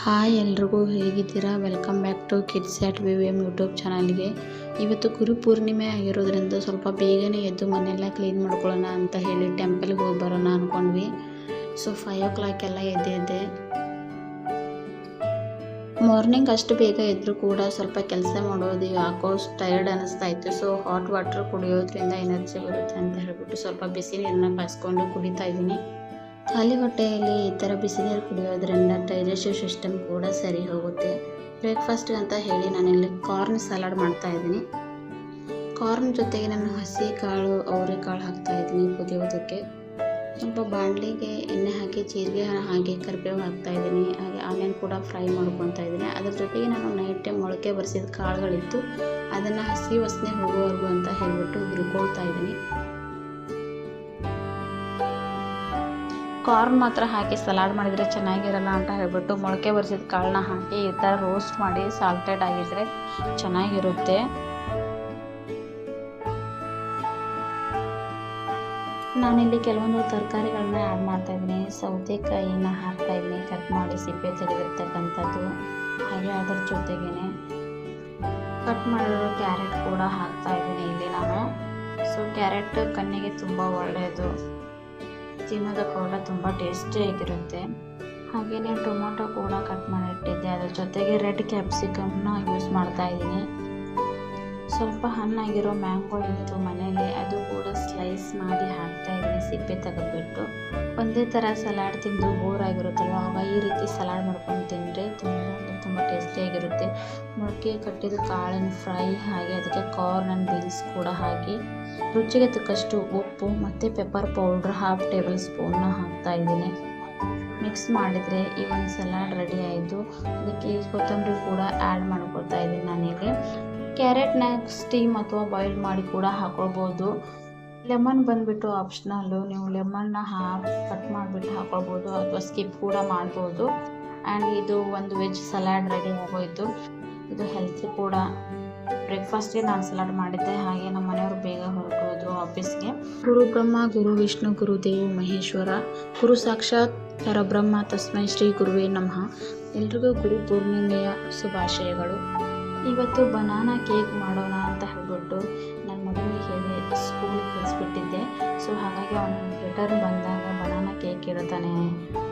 Hi ಎಲ್ರಿಗೂ ಹೇಗಿದ್ದೀರಾ? Welcome back to kids at VVM YouTube ಚಾನಲ್ಗೆ. ಇವತ್ತು ಗುರು ಪೂರ್ಣಿಮೆ ಆಗಿರೋದ್ರಿಂದ ಸ್ವಲ್ಪ ಬೇಗನೆ ಎದ್ದು ಮನೆಯೆಲ್ಲ ಕ್ಲೀನ್ ಮಾಡ್ಕೊಳ್ಳೋಣ ಅಂತ ಹೇಳಿ ಟೆಂಪಲ್ಗೆ ಹೋಗಿ ಬರೋಣ ಅಂದ್ಕೊಂಡ್ವಿ. ಸೊ 5 o'clock ಎಲ್ಲ ಎದ್ದೆ. ಮಾರ್ನಿಂಗ್ ಅಷ್ಟು ಬೇಗ ಎದ್ದರೂ ಕೂಡ ಸ್ವಲ್ಪ ಕೆಲಸ ಮಾಡೋದು ಯಾಕೋ ಟೈರ್ಡ್ ಅನ್ನಿಸ್ತಾ ಇತ್ತು. ಸೊ ಹಾಟ್ ವಾಟರ್ ಕುಡಿಯೋದ್ರಿಂದ ಎನರ್ಜಿ ಬರುತ್ತೆ ಅಂತ ಹೇಳ್ಬಿಟ್ಟು ಸ್ವಲ್ಪ ಬಿಸಿ ನೀರನ್ನ ಕಾಯಿಸ್ಕೊಂಡು ಕುಡಿತಾ ಇದ್ದೀನಿ. ಖಾಲಿ ಹೊಟ್ಟೆಯಲ್ಲಿ ಈ ಥರ ಬಿಸಿ ನೀರು ಕುಡಿಯೋದ್ರಿಂದ ಡೈಜೆಸ್ಟಿವ್ ಸಿಸ್ಟಮ್ ಕೂಡ ಸರಿ ಹೋಗುತ್ತೆ. ಬ್ರೇಕ್ಫಾಸ್ಟ್ಗೆ ಅಂತ ಹೇಳಿ ನಾನಿಲ್ಲಿ ಕಾರ್ನ್ ಸಲಾಡ್ ಮಾಡ್ತಾ ಇದ್ದೀನಿ. ಕಾರ್ನ್ ಜೊತೆಗೆ ನಾನು ಹಸಿ ಕಾಳು ಅವರೆಕಾಳು ಹಾಕ್ತಾ ಇದ್ದೀನಿ ಕುದಿಯೋದಕ್ಕೆ. ಸ್ವಲ್ಪ ಬಾಣಲಿಗೆ ಎಣ್ಣೆ ಹಾಕಿ ಜೀರಿಗೆ ಹಾಕಿ ಕರಿಬೇವು ಹಾಕ್ತಾ ಇದ್ದೀನಿ. ಹಾಗೆ ಆನಿಯನ್ ಕೂಡ ಫ್ರೈ ಮಾಡ್ಕೊತಾ ಇದ್ದೀನಿ. ಅದ್ರ ಜೊತೆಗೆ ನಾನು ನೈಟ್ ಟೈಮ್ ಮೊಳಕೆ ಬರೆಸಿದ ಕಾಳುಗಳಿತ್ತು, ಅದನ್ನು ಹಸಿ ವಾಸನೆ ಹೋಗೋವರೆಗೂ ಅಂತ ಹೇಳಿಬಿಟ್ಟು ಹುರ್ಕೊಳ್ತಾ ಇದ್ದೀನಿ. ಕಾರ್ನ್ ಮಾತ್ರ ಹಾಕಿ ಸಲಾಡ್ ಮಾಡಿದರೆ ಚೆನ್ನಾಗಿರಲ್ಲ ಅಂತ ಹೇಳ್ಬಿಟ್ಟು ಮೊಳಕೆ ಬರೆಸಿದ ಕಾಳನ್ನ ಹಾಕಿ ಈ ಥರ ರೋಸ್ಟ್ ಮಾಡಿ ಸಾಲ್ಟೆಡ್ ಆಗಿದ್ರೆ ಚೆನ್ನಾಗಿರುತ್ತೆ. ನಾನಿಲ್ಲಿ ಕೆಲವೊಂದು ತರಕಾರಿಗಳನ್ನ ಆ್ಯಡ್ ಮಾಡ್ತಾ ಇದ್ದೀನಿ. ಸೌತೆಕಾಯಿನ ಹಾಕ್ತಾ ಇದ್ದೀನಿ, ಕಟ್ ಮಾಡಿ ಸಿಪ್ಪೆ ತೆಗೆದಿರ್ತಕ್ಕಂಥದ್ದು. ಹಾಗೆ ಅದರ ಜೊತೆಗೇ ಕಟ್ ಮಾಡಿರೋ ಕ್ಯಾರೆಟ್ ಕೂಡ ಹಾಕ್ತಾ ಇದ್ದೀನಿ ಇಲ್ಲಿ ನಾನು. ಸೊ ಕ್ಯಾರೆಟ್ ಕಣ್ಣಿಗೆ ತುಂಬ ಒಳ್ಳೆಯದು, ತಿನ್ನೋದಕ್ಕೆ ಕೂಡ ತುಂಬ ಟೇಸ್ಟಿಯಾಗಿರುತ್ತೆ. ಹಾಗೆಯೇ ಟೊಮೊಟೊ ಕೂಡ ಕಟ್ ಮಾಡಿಟ್ಟಿದ್ದೆ. ಅದ್ರ ಜೊತೆಗೆ ರೆಡ್ ಕ್ಯಾಪ್ಸಿಕಮ್ನ ಯೂಸ್ ಮಾಡ್ತಾ ಇದ್ದೀನಿ. ಸ್ವಲ್ಪ ಹಣ್ಣಾಗಿರೋ ಮ್ಯಾಂಗೋ ಇತ್ತು ಮನೇಲಿ, ಅದು ಕೂಡ ಸ್ಲೈಸ್ ಮಾಡಿ ಹಾಕ್ತಾ ಇದ್ದೀನಿ ಸಿಪ್ಪೆ ತೆಗೆದುಬಿಟ್ಟು. ಒಂದೇ ಥರ ಸಲಾಡ್ ತಿಂದು ಬೋರ್ ಆಗಿರುತ್ತಲ್ವ, ಆವಾಗ ಈ ರೀತಿ ಸಲಾಡ್ ಮಾಡ್ಕೊಂಡು ತಿಂದರೆ ತುಂಬ ಟೇಸ್ಟಿಯಾಗಿರುತ್ತೆ. ಮೊಳಕೆ ಕಟ್ಟಿದ ಕಾಳನ್ನು ಫ್ರೈ, ಹಾಗೆ ಅದಕ್ಕೆ ಕಾರ್ನ್ ಆ್ಯಂಡ್ ಬೀನ್ಸ್ ಕೂಡ ಹಾಕಿ ರುಚಿಗೆ ತಕ್ಕಷ್ಟು ಉಪ್ಪು ಮತ್ತು ಪೆಪ್ಪರ್ ಪೌಡ್ರ್ 1/2 ಟೇಬಲ್ ಸ್ಪೂನ್ನ ಹಾಕ್ತಾ ಇದ್ದೀನಿ. ಮಿಕ್ಸ್ ಮಾಡಿದರೆ ಈ ಒಂದು ಸಲಾಡ್ ರೆಡಿ ಆಯಿತು. ಅದಕ್ಕೆ ಕೊತ್ತಂಬರಿ ಕೂಡ ಆ್ಯಡ್ ಮಾಡ್ಕೊಳ್ತಾ ಇದ್ದೀನಿ ನಾನಿಲ್ಲಿ. ಕ್ಯಾರೆಟ್ನ ಸ್ಟೀಮ್ ಅಥವಾ ಬಾಯ್ಲ್ ಮಾಡಿ ಕೂಡ ಹಾಕೊಳ್ಬೋದು. ಲೆಮನ್ ಬಂದುಬಿಟ್ಟು ಆಪ್ಷನಲ್ಲು, ನೀವು ಲೆಮನ್ನ ಕಟ್ ಮಾಡಿಬಿಟ್ಟು ಹಾಕೊಳ್ಬೋದು ಅಥವಾ ಸ್ಕಿಪ್ ಕೂಡ ಮಾಡ್ಬೋದು. ಆ್ಯಂಡ್ ಇದು ಒಂದು ವೆಜ್ ಸಲಾಡ್ ರೆಡಿ ಆಗೋಯಿತು. ಇದು ಹೆಲ್ತಿ ಕೂಡ. ಬ್ರೇಕ್ಫಾಸ್ಟ್ಗೆ ನಾನು ಸಲಾಡ್ ಮಾಡಿದ್ದೆ. ಹಾಗೆ ನಮ್ಮ ಮನೆಯವರು ಬೇಗ ಹೊರಟೋದು ಆಫೀಸ್ಗೆ. ಗುರು ಬ್ರಹ್ಮ ಗುರು ವಿಷ್ಣು ಗುರುದೇವ್ ಮಹೇಶ್ವರ, ಗುರು ಸಾಕ್ಷಾತ್ ಪರಬ್ರಹ್ಮ ತಸ್ಮೈ ಶ್ರೀ ಗುರುವೇ ನಮಃ. ಎಲ್ರಿಗೂ ಗುರು ಪೂರ್ಣಿಮೆಯ ಶುಭಾಶಯಗಳು. ಇವತ್ತು ಬನಾನಾ ಕೇಕ್ ಮಾಡೋಣ ಅಂತ ಹೇಳ್ಬಿಟ್ಟು ನನ್ನ ಮಗನಿಗೆ ಹೇಳಿ ಸ್ಕೂಲಿಗೆ ಕಳಿಸ್ಬಿಟ್ಟಿದ್ದೆ. ಸೊ ಹಾಗಾಗಿ ಅವನು ರಿಟರ್ನ್ ಬಂದಾಗ ಬನಾನಾ ಕೇಕ್ ಇಡುತ್ತಾನೆ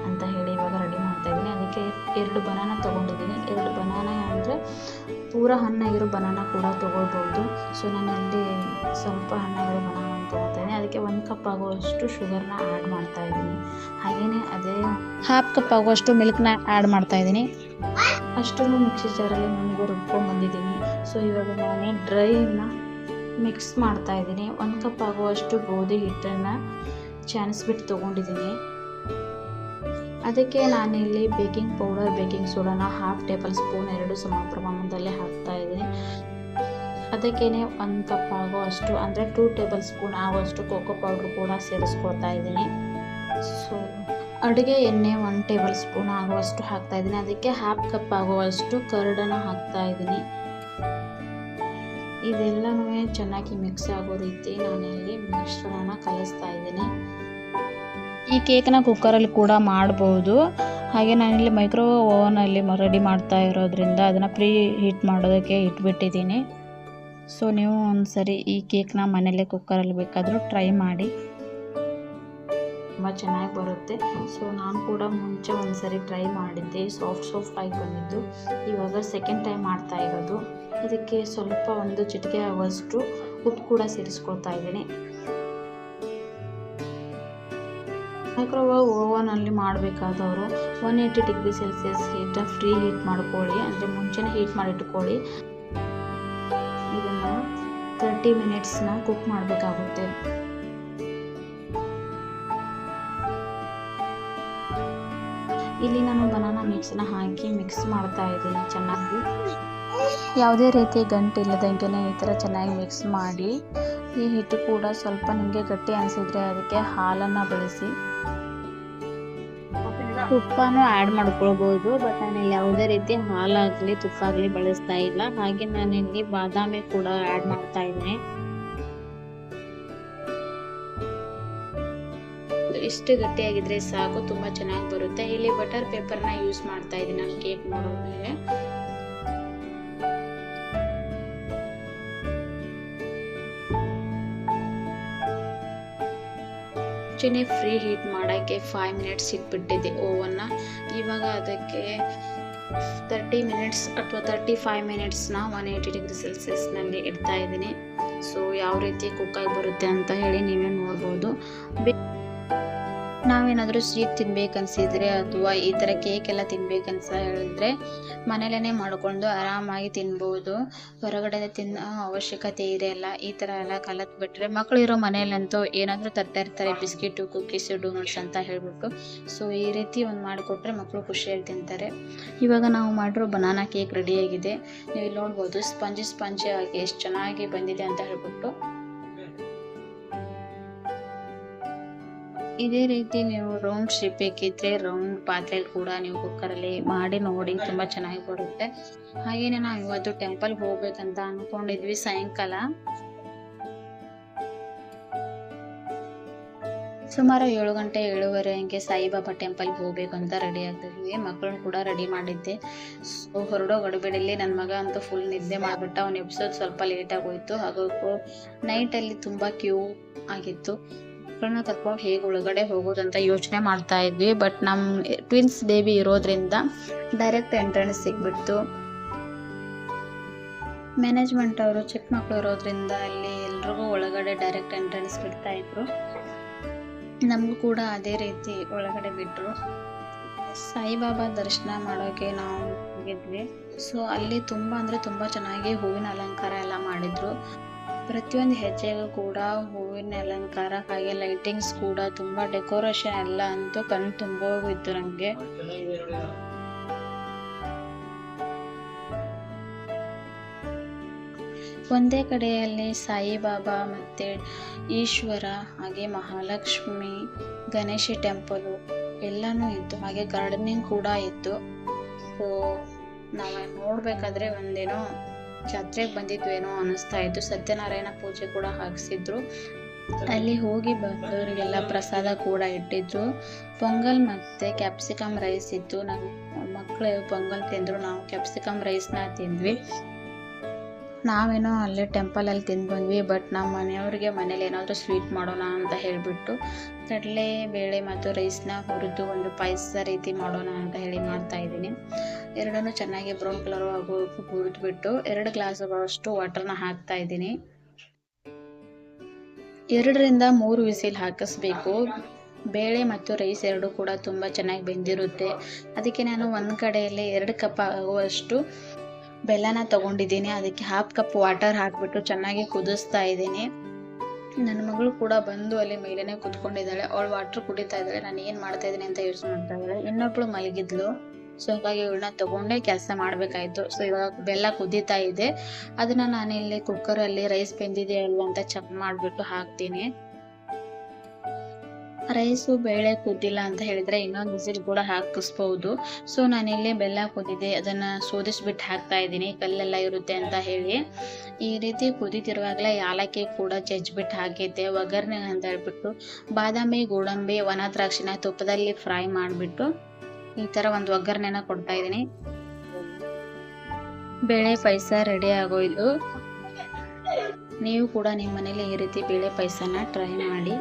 ಅಂತ ಹೇಳಿ ಇವಾಗ ರೆಡಿ ಮಾಡ್ತಾಯಿದ್ದೀನಿ. ಅದಕ್ಕೆ 2 ಬನಾನಾ ತೊಗೊಂಡಿದ್ದೀನಿ. 2 ಬನಾನಾ ಅಂದರೆ ಪೂರ ಹಣ್ಣಾಗಿರೋ ಬನಾನಾ ಕೂಡ ತೊಗೊಳ್ಬೋದು. ಸೊ ನಾನಲ್ಲಿ ಸ್ವಲ್ಪ ಹಣ್ಣಾಗಿರೋ ಬನಾನಾ ತೊಗೊಳ್ತಾಯಿದ್ದೀನಿ. ಅದಕ್ಕೆ 1 ಕಪ್ ಆಗುವಷ್ಟು ಶುಗರ್ನ ಆ್ಯಡ್ ಮಾಡ್ತಾಯಿದ್ದೀನಿ. ಹಾಗೆಯೇ ಅದೇ 1/2 ಕಪ್ ಆಗುವಷ್ಟು ಮಿಲ್ಕ್ನ ಆ್ಯಡ್ ಮಾಡ್ತಾಯಿದ್ದೀನಿ. ಅಷ್ಟನ್ನು ಮಿಕ್ಸಿ ಜಾರಲ್ಲಿ ನನಗೆ ರುಬ್ಕೊಂಡು ಬಂದಿದ್ದೀನಿ. ಸೊ ಇವಾಗ ನಾನು ಡ್ರೈನ ಮಿಕ್ಸ್ ಮಾಡ್ತಾಯಿದ್ದೀನಿ. 1 ಕಪ್ ಆಗುವಷ್ಟು ಗೋಧಿ ಹಿಟ್ಟನ್ನು ಚಾಣಿಸ್ಬಿಟ್ಟು ತೊಗೊಂಡಿದ್ದೀನಿ. ಅದಕ್ಕೆ ನಾನಿಲ್ಲಿ ಬೇಕಿಂಗ್ ಪೌಡರ್, ಬೇಕಿಂಗ್ ಸೋಡಾನ 1/2 ಟೇಬಲ್ ಸ್ಪೂನ್ 2 ಸಮ ಪ್ರಮಾಣದಲ್ಲಿ ಹಾಕ್ತಾಯಿದ್ದೀನಿ. ಅದಕ್ಕೇ 1 ಕಪ್ ಆಗುವಷ್ಟು ಅಂದರೆ 2 ಟೇಬಲ್ ಸ್ಪೂನ್ ಆಗುವಷ್ಟು ಕೋಕೋ ಪೌಡ್ರ್ ಕೂಡ ಸೇರಿಸ್ಕೊಳ್ತಾ ಇದ್ದೀನಿ. ಸೊ ಅಡುಗೆ ಎಣ್ಣೆ 1 ಟೇಬಲ್ ಸ್ಪೂನ್ ಆಗುವಷ್ಟು ಹಾಕ್ತಾಯಿದ್ದೀನಿ. ಅದಕ್ಕೆ 1/2 ಕಪ್ ಆಗುವಷ್ಟು ಕರ್ಡನ್ನು ಹಾಕ್ತಾಯಿದ್ದೀನಿ. ಇದೆಲ್ಲನೂ ಚೆನ್ನಾಗಿ ಮಿಕ್ಸ್ ಆಗೋ ರೀತಿ ನಾನಿಲ್ಲಿ ಮಿಶ್ರಣನ ಕಲಿಸ್ತಾ ಇದ್ದೀನಿ. ಈ ಕೇಕ್ನ ಕುಕ್ಕರಲ್ಲಿ ಕೂಡ ಮಾಡ್ಬೋದು. ಹಾಗೆ ನಾನಿಲ್ಲಿ ಮೈಕ್ರೋವೇವ್ ಓವನಲ್ಲಿ ರೆಡಿ ಮಾಡ್ತಾ ಇರೋದ್ರಿಂದ ಅದನ್ನು ಪ್ರೀ ಹೀಟ್ ಮಾಡೋದಕ್ಕೆ ಇಟ್ಬಿಟ್ಟಿದ್ದೀನಿ. ಸೊ ನೀವು ಒಂದು ಸರಿ ಈ ಕೇಕ್ನ ಮನೇಲೆ ಕುಕ್ಕರಲ್ಲಿ ಬೇಕಾದರೂ ಟ್ರೈ ಮಾಡಿ, ತುಂಬ ಚೆನ್ನಾಗಿ ಬರುತ್ತೆ. ಸೊ ನಾನು ಕೂಡ ಮುಂಚೆ ಒಂದು ಸರಿ ಟ್ರೈ ಮಾಡಿದ್ದೆ, ಸಾಫ್ಟ್ ಆಗಿ ಬಂದಿದ್ದು. ಇವಾಗ ಸೆಕೆಂಡ್ ಟೈಮ್ ಮಾಡ್ತಾ ಇರೋದು. ಇದಕ್ಕೆ ಸ್ವಲ್ಪ 1 ಚಿಟಿಕೆ ಆಗುವಷ್ಟು ಉಪ್ಪು ಕೂಡ ಸೇರಿಸ್ಕೊಳ್ತಾ ಇದ್ದೀನಿ. ಮೈಕ್ರೋವೇವ್ ಓವನಲ್ಲಿ ಮಾಡಬೇಕಾದವರು 180 degree Celsius heat preheat ಮಾಡ್ಕೊಳ್ಳಿ, ಅಂದರೆ ಮುಂಚೆನೇ ಹೀಟ್ ಮಾಡಿಟ್ಕೊಳ್ಳಿ. ಇದನ್ನು 30 ಮಿನಿಟ್ಸ್ನ ಕುಕ್ ಮಾಡಬೇಕಾಗುತ್ತೆ. ಇಲ್ಲಿ ನಾನು ಬನಾನಾ ಮಿಕ್ಸ್ನ ಹಾಕಿ ಮಿಕ್ಸ್ ಮಾಡ್ತಾ ಇದ್ದೀನಿ ಚೆನ್ನಾಗಿ. ಯಾವುದೇ ರೀತಿ ಗಂಟು ಇಲ್ಲದಂಗೆ ಈ ಥರ ಚೆನ್ನಾಗಿ ಮಿಕ್ಸ್ ಮಾಡಿ, ಈ ಹಿಟ್ಟು ಕೂಡ ಸ್ವಲ್ಪ ನಿಮಗೆ ಗಟ್ಟಿ ಅನಿಸಿದರೆ ಅದಕ್ಕೆ ಹಾಲನ್ನು ಬಳಸಿ ತುಪ್ಪನೂ ಆ್ಯಡ್ ಮಾಡ್ಕೊಳ್ಬೋದು. ಬಟ್ ನಾನಿಲ್ಲಿ ಯಾವುದೇ ರೀತಿ ಹಾಲಾಗಲಿ ತುಪ್ಪ ಆಗಲಿ ಬಳಸ್ತಾ ಇಲ್ಲ. ಹಾಗೆ ನಾನಿಲ್ಲಿ ಬಾದಾಮಿ ಕೂಡ ಆ್ಯಡ್ ಮಾಡ್ತಾ ಇದ್ದೀನಿ. ಮಾಡ್ಬೋದು. ಇಷ್ಟು ಗಟ್ಟಿಯಾಗಿದ್ರೆ ಸಾಕು, ತುಂಬ ಚೆನ್ನಾಗಿ ಬರುತ್ತೆ. ಇಲ್ಲಿ ಬಟರ್ ಪೇಪರ್ನ ಯೂಸ್ ಮಾಡ್ತಾ ಇದ್ದೀನಿ ನಾನು ಕೇಕ್ ಮಾಡೋದ್ಮೇಲೆ. ಮುಂಚೆನೇ ಫ್ರೀ ಹೀಟ್ ಮಾಡೋಕ್ಕೆ 5 ಮಿನಿಟ್ಸ್ ಇಟ್ಬಿಟ್ಟಿದ್ದೆ ಓವನ್ನ. ಇವಾಗ ಅದಕ್ಕೆ 30 ಮಿನಿಟ್ಸ್ ಅಥವಾ 35 ಮಿನಿಟ್ಸ್ನ 180 ಡಿಗ್ರಿ ಸೆಲ್ಸಿಯಸ್ನಲ್ಲಿ ಇಡ್ತಾ ಇದ್ದೀನಿ. ಸೊ ಯಾವ ರೀತಿ ಕುಕ್ಕಾಗಿ ಬರುತ್ತೆ ಅಂತ ಹೇಳಿ ನೀವೇ ನೋಡ್ಬೋದು. ನಾವೇನಾದರೂ ಸ್ವೀಟ್ ತಿನ್ಬೇಕನ್ಸಿದ್ರೆ ಅಥವಾ ಈ ಥರ ಕೇಕ್ ಎಲ್ಲ ತಿನ್ಬೇಕನ್ಸ ಹೇಳಿದ್ರೆ ಮನೇಲೇ ಮಾಡಿಕೊಂಡು ಆರಾಮಾಗಿ ತಿನ್ಬೋದು. ಹೊರಗಡೆ ತಿನ್ನೋ ಅವಶ್ಯಕತೆ ಇರೋಲ್ಲ. ಈ ಥರ ಎಲ್ಲ ಕಲತ್ ಬಿಟ್ಟರೆ ಮಕ್ಕಳು ಇರೋ ಮನೇಲಂತೂ ಏನಾದರೂ ತರ್ತಾ ಇರ್ತಾರೆ, ಬಿಸ್ಕಿಟು, ಕುಕ್ಕೀಸು, ಡೋನಟ್ಸ್ ಅಂತ ಹೇಳ್ಬಿಟ್ಟು. ಸೊ ಈ ರೀತಿ ಒಂದು ಮಾಡಿಕೊಟ್ರೆ ಮಕ್ಕಳು ಖುಷಿಯಾಗಿ ತಿಂತಾರೆ. ಇವಾಗ ನಾವು ಮಾಡಿರೋ ಬನಾನಾ ಕೇಕ್ ರೆಡಿಯಾಗಿದೆ. ನೀವು ನೋಡ್ಬೋದು ಸ್ಪಂಜಿ ಆಗಿ ಎಷ್ಟು ಚೆನ್ನಾಗಿ ಬಂದಿದೆ ಅಂತ ಹೇಳ್ಬಿಟ್ಟು. ಇದೇ ರೀತಿ ನೀವು ರೌಂಡ್ ಶೇಪ್ ಬೇಕಿದ್ರೆ ರೌಂಡ್ ಪಾತ್ರೆಯಲ್ಲಿ ಕೂಡ ನೀವು ಕುಕ್ಕರಲ್ಲಿ ಮಾಡಿ ನೋಡಿ, ತುಂಬ ಚೆನ್ನಾಗಿ ಬರುತ್ತೆ. ಹಾಗೇನೆ ನಾವು ಇವತ್ತು ಟೆಂಪಲ್ಗೆ ಹೋಗ್ಬೇಕಂತ ಅನ್ಕೊಂಡಿದ್ವಿ. ಸಾಯಂಕಾಲ ಸುಮಾರು 7 ಗಂಟೆ 7:30 ಹಂಗೆ ಸಾಯಿಬಾಬಾ ಟೆಂಪಲ್ಗೆ ಹೋಗ್ಬೇಕು ಅಂತ ರೆಡಿ ಆಗ್ತಿದ್ವಿ. ಮಕ್ಕಳನ್ನ ಕೂಡ ರೆಡಿ ಮಾಡಿದ್ದೆ. ಸೊ ಹೊರಡೋ ಗಡಿಬಿಡಿಯಲ್ಲಿ ನನ್ನ ಮಗ ಅಂತೂ ಫುಲ್ ನಿದ್ದೆ ಮಾಡಿಬಿಟ್ಟ. ಅವ್ನ ಎಪಿಸೋಡ್ ಸ್ವಲ್ಪ ಲೇಟಾಗಿ ಹೋಯ್ತು. ಹಾಗೂ ನೈಟಲ್ಲಿ ತುಂಬ ಕ್ಯೂ ಆಗಿತ್ತು. ಮಕ್ಕಳನ್ನ ಕರ್ಕೊಂಡು ಹೇಗೆ ಒಳಗಡೆ ಹೋಗೋದಂತ ಯೋಚನೆ ಮಾಡ್ತಾ ಇದ್ವಿ. ಬಟ್ ನಮ್ಮ ಟ್ವಿನ್ಸ್ ಬೇಬಿ ಇರೋದ್ರಿಂದ ಡೈರೆಕ್ಟ್ ಎಂಟ್ರೆನ್ಸ್ ಸಿಗ್ಬಿಡ್ತು. ಮ್ಯಾನೇಜ್ಮೆಂಟ್ ಅವರು ಚಿಕ್ಕ ಮಕ್ಕಳು ಇರೋದ್ರಿಂದ ಅಲ್ಲಿ ಎಲ್ರಿಗೂ ಒಳಗಡೆ ಡೈರೆಕ್ಟ್ ಎಂಟ್ರೆನ್ಸ್ ಬಿಡ್ತಾ ಇದ್ರು. ನಮಗೂ ಕೂಡ ಅದೇ ರೀತಿ ಒಳಗಡೆ ಬಿಟ್ಟರು. ಸಾಯಿಬಾಬಾ ದರ್ಶನ ಮಾಡೋಕ್ಕೆ ನಾವು ಹೋಗಿದ್ವಿ. ಸೊ ಅಲ್ಲಿ ತುಂಬ ಅಂದರೆ ತುಂಬ ಚೆನ್ನಾಗಿ ಹೂವಿನ ಅಲಂಕಾರ ಎಲ್ಲ ಮಾಡಿದ್ರು. ಪ್ರತಿಯೊಂದು ಹೆಜ್ಜೆಗೂ ಕೂಡ ಹೂವಿನ ಅಲಂಕಾರ, ಹಾಗೆ ಲೈಟಿಂಗ್ಸ್ ಕೂಡ, ತುಂಬ ಡೆಕೋರೇಷನ್ ಎಲ್ಲ ಅಂತೂ ಕಣ್ಣು ತುಂಬೋಗಿತ್ತು ನನಗೆ. ಒಂದೇ ಕಡೆಯಲ್ಲಿ ಸಾಯಿಬಾಬಾ ಮತ್ತು ಈಶ್ವರ, ಹಾಗೆ ಮಹಾಲಕ್ಷ್ಮಿ, ಗಣೇಶ ಟೆಂಪಲು ಎಲ್ಲನೂ ಇತ್ತು. ಹಾಗೆ ಗಾರ್ಡನಿಂಗ್ ಕೂಡ ಇತ್ತು. ಸೊ ನಾವು ನೋಡಬೇಕಾದ್ರೆ ಒಂದೇನೋ ಜಾತ್ರೆಗೆ ಬಂದಿದ್ವೇನೋ ಅನ್ನಿಸ್ತಾ ಇತ್ತು. ಸತ್ಯನಾರಾಯಣ ಪೂಜೆ ಕೂಡ ಹಾಕ್ಸಿದ್ರು. ಅಲ್ಲಿ ಹೋಗಿ ಬಂದವರಿಗೆಲ್ಲ ಪ್ರಸಾದ ಕೂಡ ಇಟ್ಟಿದ್ರು. ಪೊಂಗಲ್ ಮತ್ತು ಕ್ಯಾಪ್ಸಿಕಮ್ ರೈಸ್ ಇತ್ತು. ನಮ್ಮ ಮಕ್ಕಳು ಪೊಂಗಲ್ ತಿಂದರು, ನಾವು ಕ್ಯಾಪ್ಸಿಕಮ್ ರೈಸ್ನ ತಿಂದ್ವಿ. ನಾವೇನೋ ಅಲ್ಲೇ ಟೆಂಪಲಲ್ಲಿ ತಿಂದು ಬಂದ್ವಿ. ಬಟ್ ನಮ್ಮ ಮನೆಯವ್ರಿಗೆ ಮನೇಲಿ ಏನಾದರೂ ಸ್ವೀಟ್ ಮಾಡೋಣ ಅಂತ ಹೇಳಿಬಿಟ್ಟು ಕಡಲೆ ಬೇಳೆ ಮತ್ತು ರೈಸ್ನ ಹುರಿದು ಒಂದು ಪಾಯಸ ರೀತಿ ಮಾಡೋಣ ಅಂತ ಹೇಳಿ ಮಾಡ್ತಾ ಇದ್ದೀನಿ. ಎರಡನ್ನೂ ಚೆನ್ನಾಗಿ ಬ್ರೌನ್ ಕಲರ್ ಆಗೋ ಹುರಿದ್ಬಿಟ್ಟು 2 ಗ್ಲಾಸ್ಗಳಷ್ಟು ವಾಟರ್ನ ಹಾಕ್ತಾ ಇದ್ದೀನಿ. 2 ರಿಂದ 3 ವಿಸಿಲ್ ಹಾಕಿಸ್ಬೇಕು. ಬೇಳೆ ಮತ್ತು ರೈಸ್ ಎರಡೂ ಕೂಡ ತುಂಬ ಚೆನ್ನಾಗಿ ಬೆಂದಿರುತ್ತೆ. ಅದಕ್ಕೆ ನಾನು ಒಂದು ಕಡೆಯಲ್ಲಿ 2 ಕಪ್ ಆಗುವಷ್ಟು ಬೆಲ್ಲನ ತೊಗೊಂಡಿದ್ದೀನಿ. ಅದಕ್ಕೆ 1/2 ಕಪ್ ವಾಟರ್ ಹಾಕಿಬಿಟ್ಟು ಚೆನ್ನಾಗಿ ಕುದಿಸ್ತಾ ಇದ್ದೀನಿ. ನನ್ನ ಮಗಳು ಕೂಡ ಬಂದು ಅಲ್ಲಿ ಮೇಲೇ ಕುತ್ಕೊಂಡಿದ್ದಾಳೆ. ಅವಳು ವಾಟರ್ ಕುಡಿತಾ ಇದ್ದಾಳೆ. ನಾನು ಏನು ಮಾಡ್ತಾ ಇದ್ದೀನಿ ಅಂತ ಯೋಚನೆ ಮಾಡ್ತಾ ಇದ್ದಾಳೆ. ಇನ್ನೊಬ್ಳು ಮಲಗಿದ್ಲು. ಸೊ ಹಾಗಾಗಿ ಇವಳನ್ನ ತೊಗೊಂಡೇ ಕೆಲಸ ಮಾಡಬೇಕಾಯ್ತು. ಸೊ ಇವಾಗ ಬೆಲ್ಲ ಕುದೀತಾ ಇದೆ. ಅದನ್ನು ನಾನಿಲ್ಲಿ ಕುಕ್ಕರಲ್ಲಿ ರೈಸ್ ಬೆಂದಿದೆ ಅಲ್ವಾ ಅಂತ ಚೆಕ್ ಮಾಡಿಬಿಟ್ಟು ಹಾಕ್ತೀನಿ. ರೈಸು ಬೇಳೆ ಕುದ್ದಿಲ್ಲ ಅಂತ ಹೇಳಿದರೆ ಇನ್ನೊಂದು ವಿಸಿಲ್ ಕೂಡ ಹಾಕಿಸ್ಬೋದು. ಸೊ ನಾನಿಲ್ಲಿ ಬೆಲ್ಲ ಕುದಿದೆ, ಅದನ್ನು ಸೋದಿಸ್ಬಿಟ್ಟು ಹಾಕ್ತಾ ಇದ್ದೀನಿ, ಕಲ್ಲೆಲ್ಲ ಇರುತ್ತೆ ಅಂತ ಹೇಳಿ. ಈ ರೀತಿ ಕುದೀತಿರುವಾಗಲೇ ಯಾಲಕ್ಕಿ ಕೂಡ ಜಜ್ಜಿಬಿಟ್ಟು ಹಾಕಿದ್ದೆ. ಒಗ್ಗರಣೆ ಅಂತ ಹೇಳ್ಬಿಟ್ಟು ಬಾದಾಮಿ, ಗೋಡಂಬಿ, ಒಣ ದ್ರಾಕ್ಷಿನ ತುಪ್ಪದಲ್ಲಿ ಫ್ರೈ ಮಾಡಿಬಿಟ್ಟು ಈ ಥರ ಒಂದು ಒಗ್ಗರಣೆನ ಕೊಡ್ತಾ ಇದ್ದೀನಿ. ಬೇಳೆ ಪಾಯಸ ರೆಡಿ ಆಗೋಯ್ತು. ನೀವು ಕೂಡ ನಿಮ್ಮ ಮನೇಲಿ ಈ ರೀತಿ ಬೇಳೆ ಪಾಯಸನ ಟ್ರೈ ಮಾಡಿ.